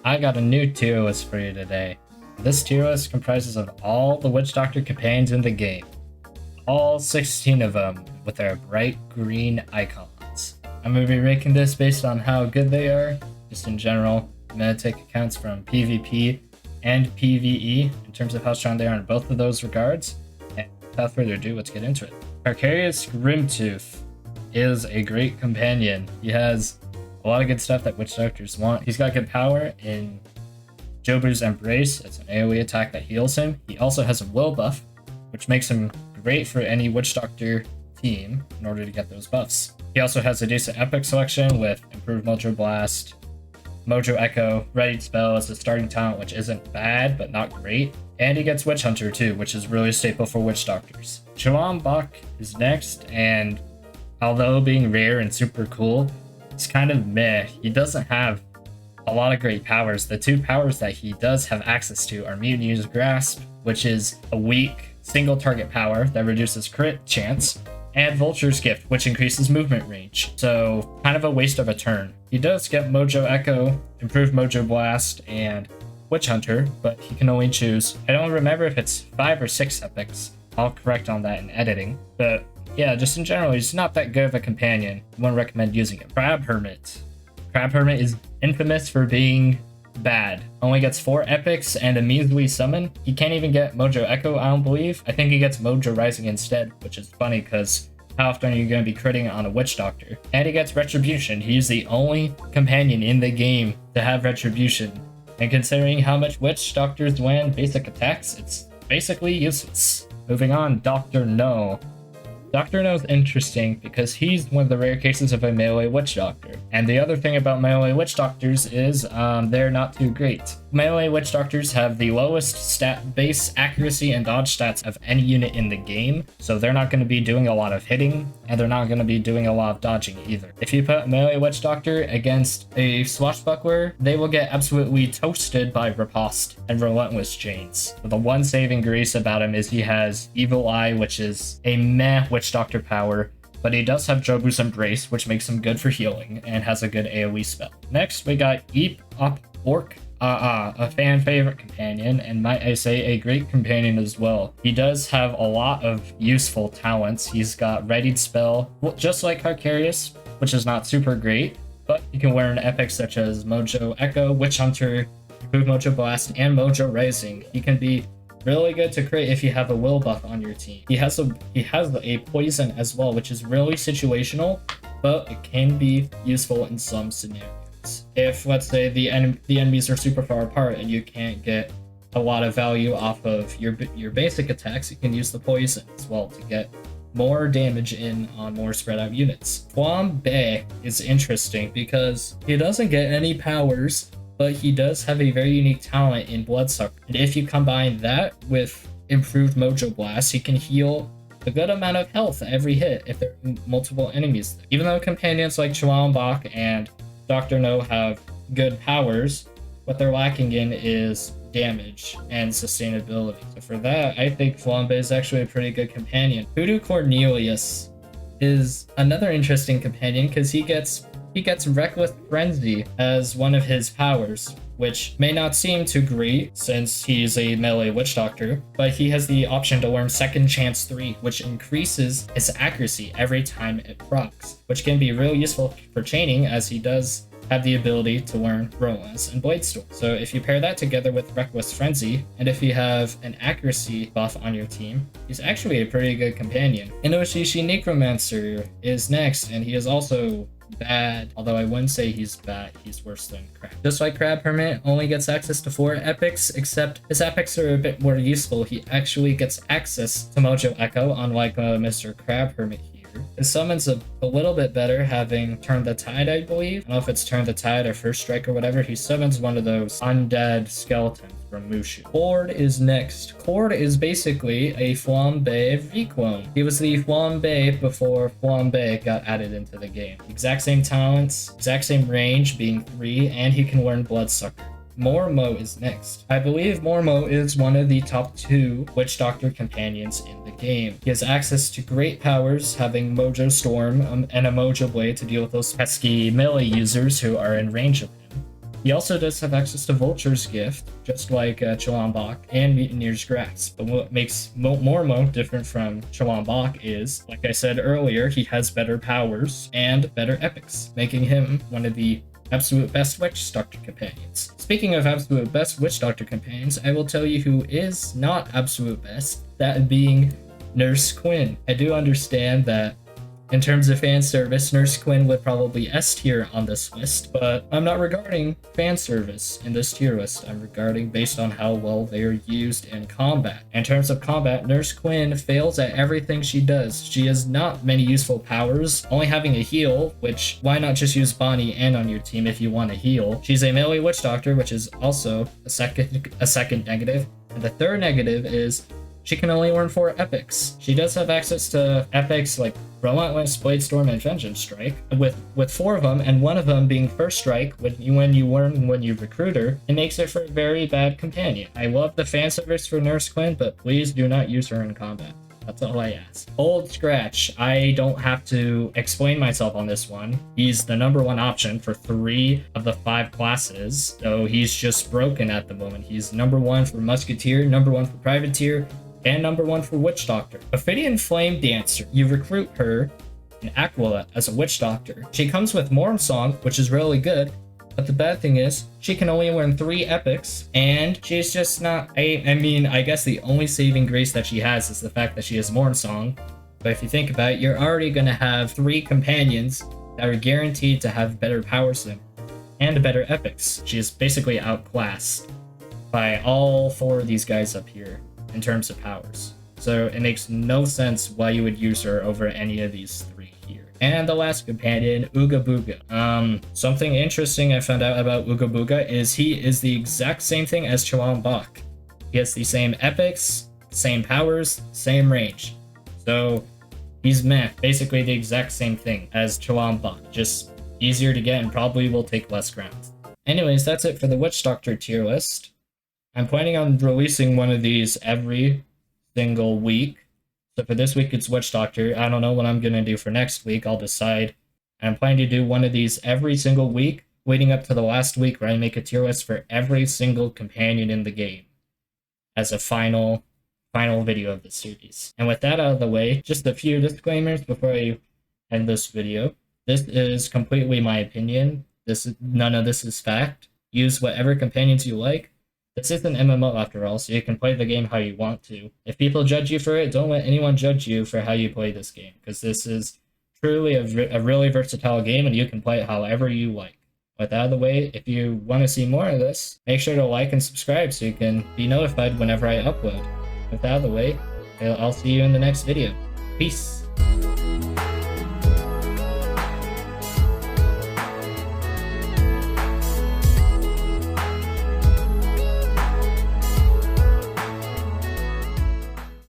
I got a new tier list for you today. This tier list comprises of all the Witchdoctor Companions in the game. All 16 of them with their bright green icons. I'm going to be ranking this based on how good they are, just in general. I'm going to take accounts from PvP and PvE in terms of how strong they are in both of those regards. And without further ado, let's get into it. Carcarius Grimtooth is a great companion. He has a lot of good stuff that Witchdoctors want. He's got good power in Jobu's Embrace. It's an AoE attack that heals him. He also has a will buff, which makes him great for any Witchdoctor team in order to get those buffs. He also has a decent epic selection with improved Mojo Blast, Mojo Echo, Readied Spell as a starting talent, which isn't bad, but not great. And he gets Witch Hunter too, which is really a staple for Witchdoctors. Bach is next, and although being rare and super cool, it's kind of meh. He doesn't have a lot of great powers. The two powers that he does have access to are Mutant User Grasp, which is a weak single target power that reduces crit chance, and Vulture's Gift, which increases movement range. So kind of a waste of a turn. He does get Mojo Echo, improved Mojo Blast, and Witch Hunter, but he can only choose. I don't remember if it's 5 or 6 epics. I'll correct on that in editing. But yeah, just in general, he's not that good of a companion. I wouldn't recommend using him. Crab Hermit. Crab Hermit is infamous for being bad. Only gets 4 epics and a measly summon. He can't even get Mojo Echo, I don't believe. I think he gets Mojo Rising instead, which is funny because how often are you going to be critting on a Witchdoctor? And he gets Retribution. He's the only companion in the game to have Retribution. And considering how much Witchdoctors land basic attacks, it's basically useless. Moving on, Dr. No. Dr. No is interesting because he's one of the rare cases of a melee Witchdoctor. And the other thing about melee Witchdoctors is they're not too great. Melee Witchdoctors have the lowest stat base accuracy and dodge stats of any unit in the game, so they're not going to be doing a lot of hitting, and they're not going to be doing a lot of dodging either. If you put a melee Witchdoctor against a Swashbuckler, they will get absolutely toasted by Riposte and Relentless Chains. The one saving grace about him is he has Evil Eye, which is a meh Witchdoctor power, but he does have Jobu's Embrace, which makes him good for healing and has a good AoE spell. Next, we got Eep Up Orc a fan favorite companion, and might I say a great companion as well. He does have a lot of useful talents. He's got Readied Spell, just like Carcarius, which is not super great, but he can wear an epic such as Mojo Echo, Witch Hunter, Improved Mojo Blast, and Mojo Rising. He can be really good to crit if you have a will buff on your team. He has a poison as well, which is really situational, but it can be useful in some scenarios. If, let's say, the enemies are super far apart and you can't get a lot of value off of your basic attacks, you can use the poison as well to get more damage in on more spread out units. Flambe is interesting because he doesn't get any powers, but he does have a very unique talent in Bloodsucker. And if you combine that with improved Mojo Blast, he can heal a good amount of health every hit if there are multiple enemies. Even though companions like Bach and Dr. No have good powers, what they're lacking in is damage and sustainability. So for that, I think Flambe is actually a pretty good companion. Hoodoo Cornelius is another interesting companion because he gets Reckless Frenzy as one of his powers, which may not seem too great since he's a melee Witchdoctor, but he has the option to learn Second Chance 3, which increases his accuracy every time it procs, which can be really useful for chaining as he does have the ability to learn Romance and Blade Storm. So if you pair that together with Reckless Frenzy, and if you have an accuracy buff on your team, he's actually a pretty good companion. Inoshishi Necromancer is next, and he is also bad, although I wouldn't say he's bad, he's worse than Crab. Just like Crab Hermit only gets access to 4 epics, except his epics are a bit more useful. He actually gets access to Mojo Echo, unlike Mr. Crab Hermit here. His summon's a little bit better, having Turn the Tide, I believe. I don't know if it's Turn the Tide or First Strike or whatever. He summons one of those undead skeletons from Mushu. Cord is next. Cord is basically a Flambe V-clone. He was the Flambe before Flambe got added into the game. Exact same talents, exact same range, being 3, and he can learn Bloodsucker. Mormo is next. I believe Mormo is one of the top 2 Witchdoctor companions in the game. He has access to great powers, having Mojo Storm and a Mojo Blade to deal with those pesky melee users who are in range of him. He also does have access to Vulture's Gift, just like Chilambok and Mutineer's Grasp. But what makes Mo different from Chilambok is, like I said earlier, he has better powers and better epics, making him one of the absolute best Witchdoctor Companions. Speaking of absolute best Witchdoctor Companions, I will tell you who is not absolute best, that being Nurse Quinn. I do understand that in terms of fan service, Nurse Quinn would probably S tier on this list, but I'm not regarding fan service in this tier list. I'm regarding based on how well they are used in combat. In terms of combat, Nurse Quinn fails at everything she does. She has not many useful powers, only having a heal, which why not just use Bonnie and on your team if you want to heal. She's a melee witch doctor, which is also a second negative. And the third negative is she can only earn 4 epics. She does have access to epics like Relentless, Bladestorm, and Vengeance Strike, with 4 of them, and one of them being First Strike when you recruit her. It makes her for a very bad companion. I love the fan service for Nurse Quinn, but please do not use her in combat. That's all I ask. Old Scratch, I don't have to explain myself on this one. He's the #1 option for 3 of the 5 classes, so he's just broken at the moment. He's #1 for Musketeer, #1 for Privateer, and #1 for Witch Doctor. Ophidian Flame Dancer. You recruit her in Aquila as a Witch Doctor. She comes with Morn Song, which is really good, but the bad thing is she can only win 3 epics, and she's just not. I mean, I guess the only saving grace that she has is the fact that she has Morn Song. But if you think about it, you're already gonna have 3 companions that are guaranteed to have better powers than and better epics. She is basically outclassed by all 4 of these guys up here in terms of powers. So it makes no sense why you would use her over any of these 3 here. And the last companion, Ooga Booga. Something interesting I found out about Ooga Booga is he is the exact same thing as Chilambok. He has the same epics, same powers, same range. So he's basically the exact same thing as Chilambok, just easier to get and probably will take less ground. Anyways, that's it for the Witch Doctor tier list. I'm planning on releasing one of these every single week. So for this week, it's Witch Doctor. I don't know what I'm going to do for next week. I'll decide. I'm planning to do one of these every single week, leading up to the last week where I make a tier list for every single companion in the game as a final video of the series. And with that out of the way, just a few disclaimers before I end this video. This is completely my opinion. None of this is fact. Use whatever companions you like. This is an MMO after all, so you can play the game how you want to. If people judge you for it, don't let anyone judge you for how you play this game, because this is truly a really versatile game and you can play it however you like. With that out of the way, if you want to see more of this, make sure to like and subscribe so you can be notified whenever I upload. With that out of the way, I'll see you in the next video. Peace!